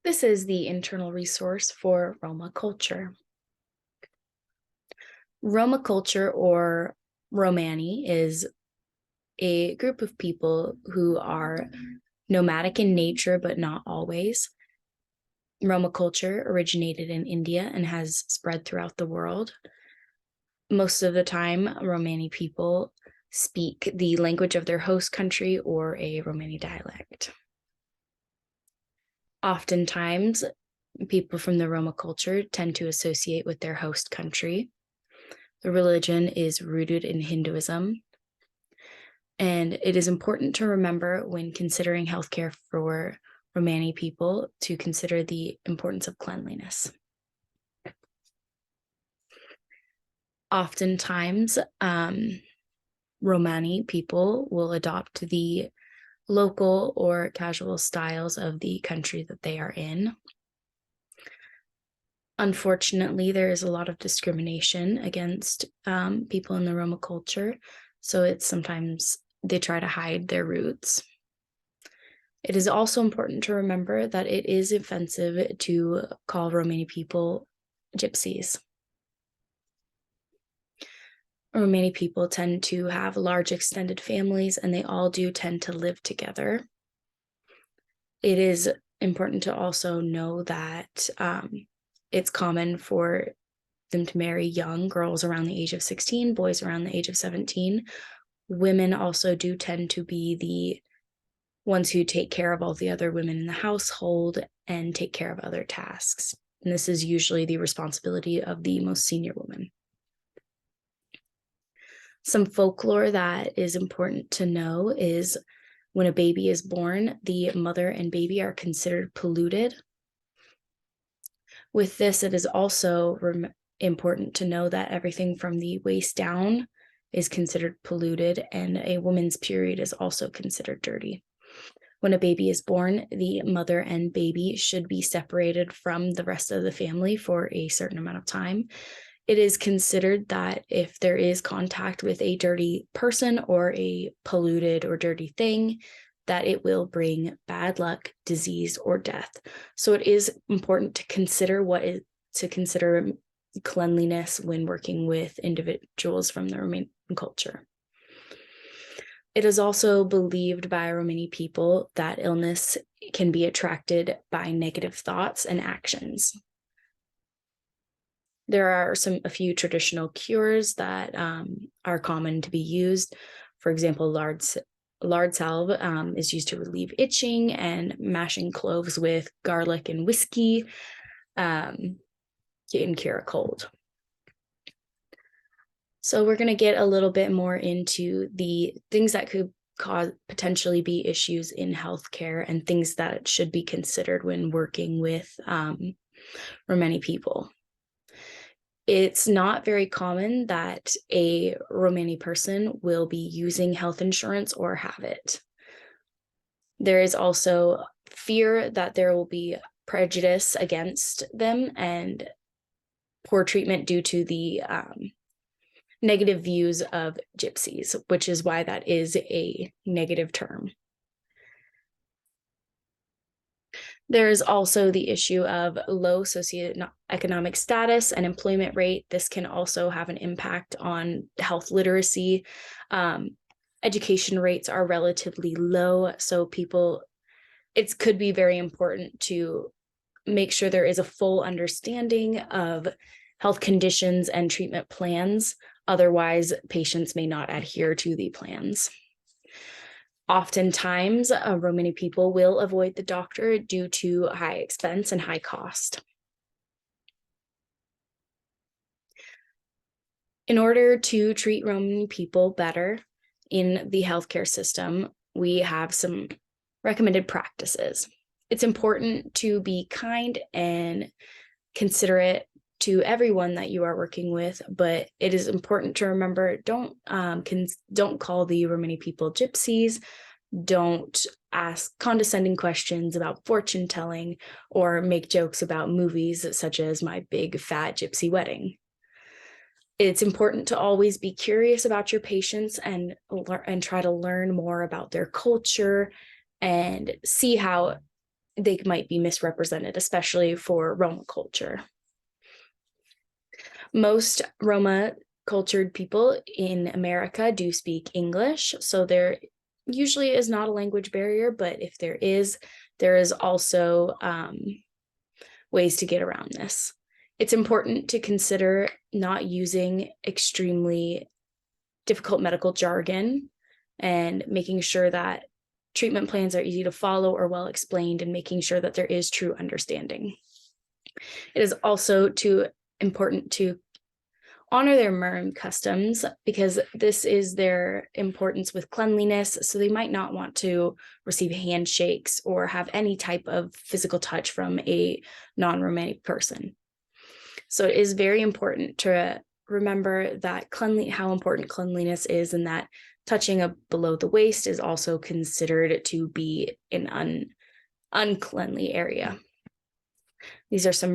This is the internal resource for Roma culture. Roma culture, or Romani, is a group of people who are nomadic in nature, but not always. Roma culture originated in India and has spread throughout the world. Most of the time, Romani people speak the language of their host country or a Romani dialect. Oftentimes, people from the Roma culture tend to associate with their host country. The religion is rooted in Hinduism, and it is important to remember when considering healthcare for Romani people to consider the importance of cleanliness. Oftentimes, Romani people will adopt the local or casual styles of the country that they are in. Unfortunately, there is a lot of discrimination against people in the Roma culture, so it's sometimes they try to hide their roots. It is also important to remember that it is offensive to call Romani people gypsies. Romani people tend to have large extended families, and they all do tend to live together. It is important to also know that it's common for them to marry young girls around the age of 16, boys around the age of 17. Women also do tend to be the ones who take care of all the other women in the household and take care of other tasks. And this is usually the responsibility of the most senior woman. Some folklore that is important to know is when a baby is born, the mother and baby are considered polluted. With this, it is also important to know that everything from the waist down is considered polluted, and a woman's period is also considered dirty. When a baby is born, the mother and baby should be separated from the rest of the family for a certain amount of time. It is considered that if there is contact with a dirty person or a polluted or dirty thing, that it will bring bad luck, disease, or death. So it is important to consider cleanliness when working with individuals from the Romanian culture. It is also believed by Romani people that illness can be attracted by negative thoughts and actions. There are a few traditional cures that are common to be used. For example, lard salve is used to relieve itching, and mashing cloves with garlic and whiskey can cure a cold. So we're going to get a little bit more into the things that could potentially be issues in healthcare and things that should be considered when working with Romani people. It's not very common that a Romani person will be using health insurance or have it. There is also fear that there will be prejudice against them and poor treatment due to the negative views of gypsies, which is why that is a negative term. There is also the issue of low socioeconomic status and employment rate. This can also have an impact on health literacy. Education rates are relatively low, so it could be very important to make sure there is a full understanding of health conditions and treatment plans. Otherwise, patients may not adhere to the plans. Oftentimes, Romani people will avoid the doctor due to high expense and high cost. In order to treat Romani people better in the healthcare system, we have some recommended practices. It's important to be kind and considerate to everyone that you are working with, but it is important to remember, don't call the Romani people gypsies. Don't ask condescending questions about fortune telling or make jokes about movies such as My Big Fat Gypsy Wedding. It's important to always be curious about your patients and try to learn more about their culture and see how they might be misrepresented, especially for Roma culture. Most Roma cultured people in America do speak English, so there usually is not a language barrier, but if there is also ways to get around this. It's important to consider not using extremely difficult medical jargon and making sure that treatment plans are easy to follow or well explained, and making sure that there is true understanding. It is also important to honor their Murim customs, because this is their importance with cleanliness. So they might not want to receive handshakes or have any type of physical touch from a non-Romanic person. So it is very important to remember that how important cleanliness is, and that touching below the waist is also considered to be an uncleanly area. These are some